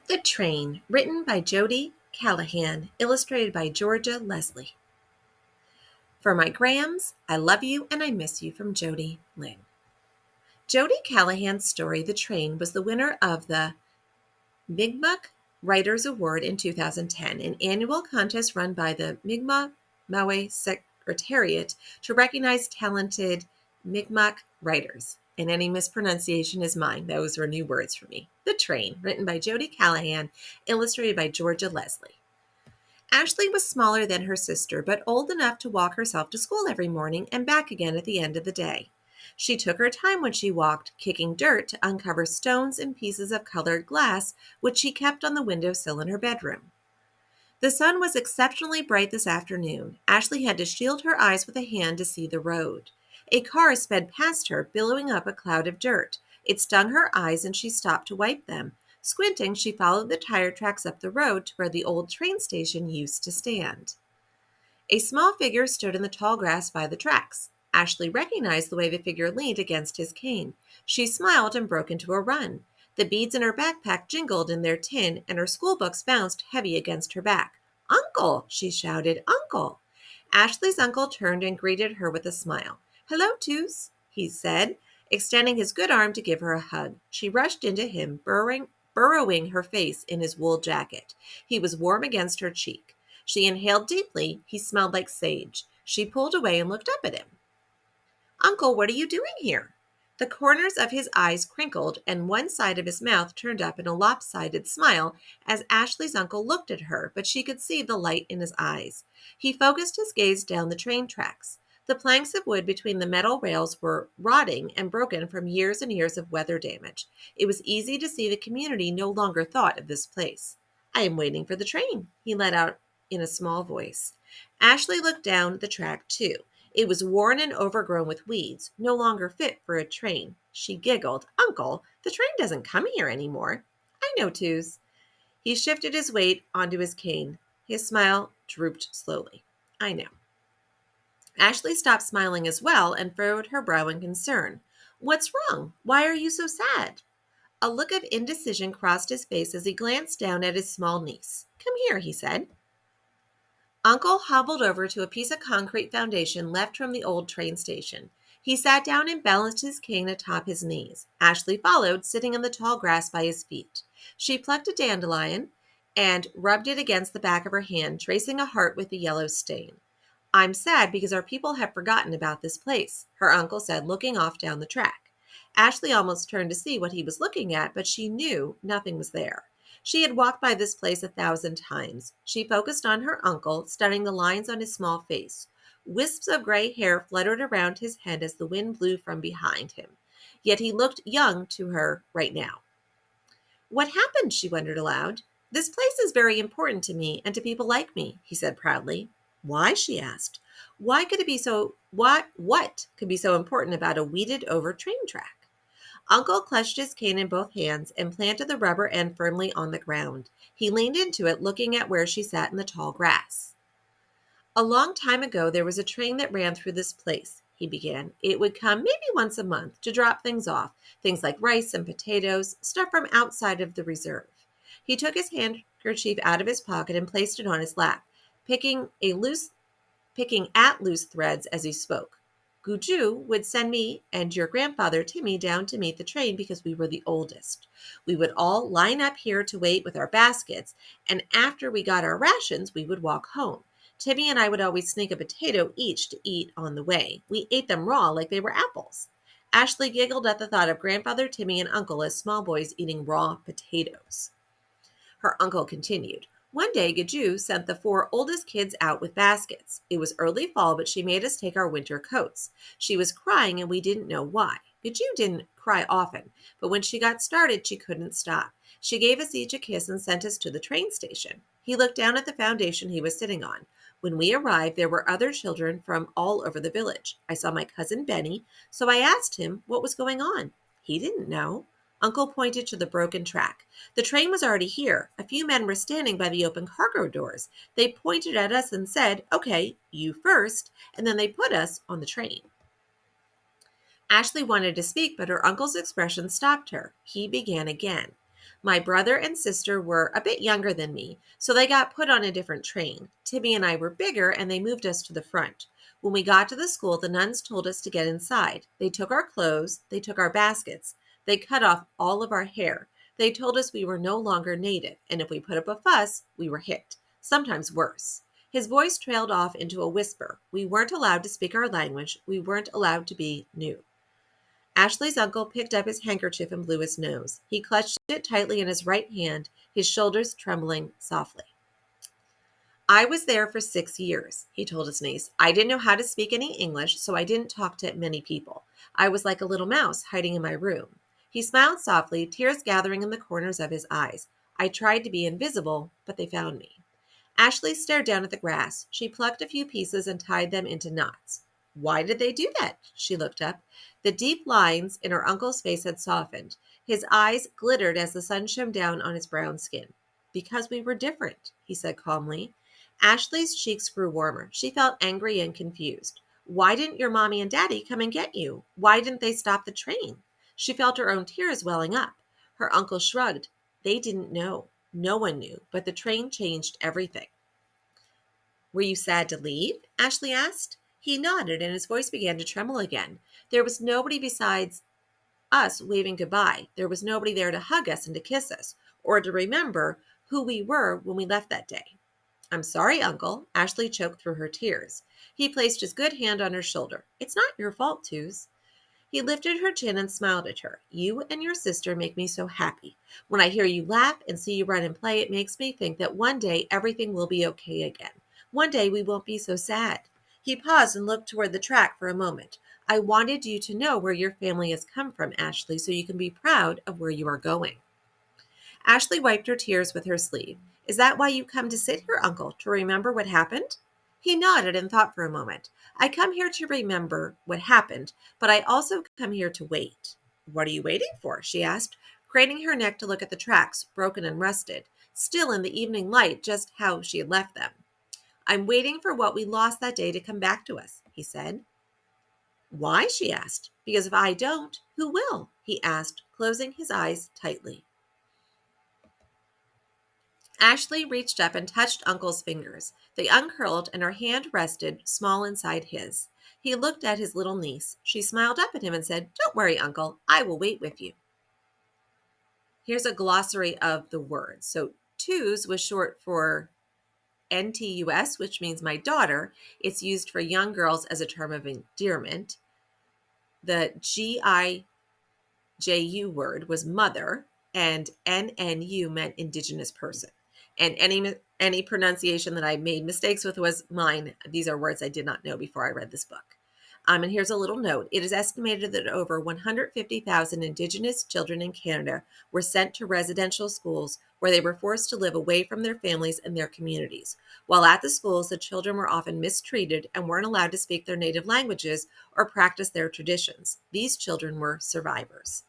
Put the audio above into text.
The Train, written by Jodie Callaghan, illustrated by Georgia Leslie. For my Grams, I love you and I miss you from Jodie Lynn. Jodie Callaghan's story, The Train, was the winner of the Mi'kmaq Writers Award in 2010, an annual contest run by the Mi'kmaq Maui Secretariat to recognize talented Mi'kmaq writers. And any mispronunciation is mine. Those were new words for me. The Train, written by Jodie Callaghan, illustrated by Georgia Leslie. Ashley was smaller than her sister, but old enough to walk herself to school every morning and back again at the end of the day. She took her time when she walked, kicking dirt to uncover stones and pieces of colored glass, which she kept on the windowsill in her bedroom. The sun was exceptionally bright this afternoon. Ashley had to shield her eyes with a hand to see the road. A car sped past her, billowing up a cloud of dirt. It stung her eyes and she stopped to wipe them. Squinting, she followed the tire tracks up the road to where the old train station used to stand. A small figure stood in the tall grass by the tracks. Ashley recognized the way the figure leaned against his cane. She smiled and broke into a run. The beads in her backpack jingled in their tin, and her school books bounced heavy against her back. "Uncle!" she shouted. "Uncle!" Ashley's uncle turned and greeted her with a smile. "Hello, Toos," he said, extending his good arm to give her a hug. She rushed into him, burrowing her face in his wool jacket. He was warm against her cheek. She inhaled deeply. He smelled like sage. She pulled away and looked up at him. "Uncle, what are you doing here?" The corners of his eyes crinkled, and one side of his mouth turned up in a lopsided smile as Ashley's uncle looked at her, but she could see the light in his eyes. He focused his gaze down the train tracks. The planks of wood between the metal rails were rotting and broken from years and years of weather damage. It was easy to see the community no longer thought of this place. "I am waiting for the train," he let out in a small voice. Ashley looked down the track, too. It was worn and overgrown with weeds, no longer fit for a train. She giggled. "Uncle, the train doesn't come here anymore." "I know, Toos." He shifted his weight onto his cane. His smile drooped slowly. "I know." Ashley stopped smiling as well and furrowed her brow in concern. "What's wrong? Why are you so sad?" A look of indecision crossed his face as he glanced down at his small niece. "Come here," he said. Uncle hobbled over to a piece of concrete foundation left from the old train station. He sat down and balanced his cane atop his knees. Ashley followed, sitting in the tall grass by his feet. She plucked a dandelion and rubbed it against the back of her hand, tracing a heart with the yellow stain. "I'm sad because our people have forgotten about this place," her uncle said, looking off down the track. Ashley almost turned to see what he was looking at, but she knew nothing was there. She had walked by this place 1,000 times. She focused on her uncle, studying the lines on his small face. Wisps of gray hair fluttered around his head as the wind blew from behind him. Yet he looked young to her right now. "What happened?" she wondered aloud. "This place is very important to me and to people like me," he said proudly. "Why?" she asked. What could be so important about a weeded over train track? Uncle clutched his cane in both hands and planted the rubber end firmly on the ground. He leaned into it, looking at where she sat in the tall grass. "A long time ago, there was a train that ran through this place," he began. "It would come maybe once a month to drop things off, things like rice and potatoes, stuff from outside of the reserve." He took his handkerchief out of his pocket and placed it on his lap, picking at loose threads as he spoke. "Guju would send me and your grandfather Timmy down to meet the train because we were the oldest. We would all line up here to wait with our baskets, and after we got our rations, we would walk home. Timmy and I would always sneak a potato each to eat on the way. We ate them raw like they were apples." Ashley giggled at the thought of Grandfather Timmy and Uncle as small boys eating raw potatoes. Her uncle continued. "One day, Gaju sent the 4 oldest kids out with baskets. It was early fall, but she made us take our winter coats. She was crying, and we didn't know why. Gaju didn't cry often, but when she got started, she couldn't stop. She gave us each a kiss and sent us to the train station." He looked down at the foundation he was sitting on. "When we arrived, there were other children from all over the village. I saw my cousin Benny, so I asked him what was going on. He didn't know." Uncle pointed to the broken track. "The train was already here. A few men were standing by the open cargo doors. They pointed at us and said, 'Okay, you first,' and then they put us on the train." Ashley wanted to speak, but her uncle's expression stopped her. He began again. My brother and sister were a bit younger than me, so they got put on a different train. Timmy and I were bigger, and they moved us to the front. When we got to the school, the nuns told us to get inside. They took our clothes, they took our baskets, they cut off all of our hair. They told us we were no longer native, and if we put up a fuss, we were hit, sometimes worse. His voice trailed off into a whisper. We weren't allowed to speak our language. We weren't allowed to be new. Ashley's uncle picked up his handkerchief and blew his nose. He clutched it tightly in his right hand, his shoulders trembling softly. I was there for 6 years, he told his niece. I didn't know how to speak any English, so I didn't talk to many people. I was like a little mouse hiding in my room. He smiled softly, tears gathering in the corners of his eyes. I tried to be invisible, but they found me. Ashley stared down at the grass. She plucked a few pieces and tied them into knots. Why did they do that? She looked up. The deep lines in her uncle's face had softened. His eyes glittered as the sun shone down on his brown skin. Because we were different, he said calmly. Ashley's cheeks grew warmer. She felt angry and confused. Why didn't your mommy and daddy come and get you? Why didn't they stop the train? She felt her own tears welling up. Her uncle shrugged. They didn't know. No one knew, but the train changed everything. Were you sad to leave? Ashley asked. He nodded and his voice began to tremble again. There was nobody besides us waving goodbye. There was nobody there to hug us and to kiss us, or to remember who we were when we left that day. I'm sorry, Uncle. Ashley choked through her tears. He placed his good hand on her shoulder. It's not your fault, Tooz. He lifted her chin and smiled at her. You and your sister make me so happy. When I hear you laugh and see you run and play, it makes me think that one day everything will be okay again. One day we won't be so sad. He paused and looked toward the track for a moment. I wanted you to know where your family has come from, Ashley, so you can be proud of where you are going. Ashley wiped her tears with her sleeve. Is that why you come to sit here, Uncle, to remember what happened? He nodded and thought for a moment. I come here to remember what happened, but I also come here to wait. What are you waiting for? She asked, craning her neck to look at the tracks, broken and rusted, still in the evening light just how she had left them. I'm waiting for what we lost that day to come back to us, he said. Why? She asked. Because if I don't, who will? He asked, closing his eyes tightly. Ashley reached up and touched Uncle's fingers. They uncurled and her hand rested small inside his. He looked at his little niece. She smiled up at him and said, Don't worry, Uncle. I will wait with you. Here's a glossary of the words. So Tooz was short for NTUS, which means my daughter. It's used for young girls as a term of endearment. The GIJU word was mother, and NNU meant indigenous person. And any pronunciation that I made mistakes with was mine. These are words I did not know before I read this book. And here's a little note. It is estimated that over 150,000 Indigenous children in Canada were sent to residential schools where they were forced to live away from their families and their communities. While at the schools, the children were often mistreated and weren't allowed to speak their native languages or practice their traditions. These children were survivors.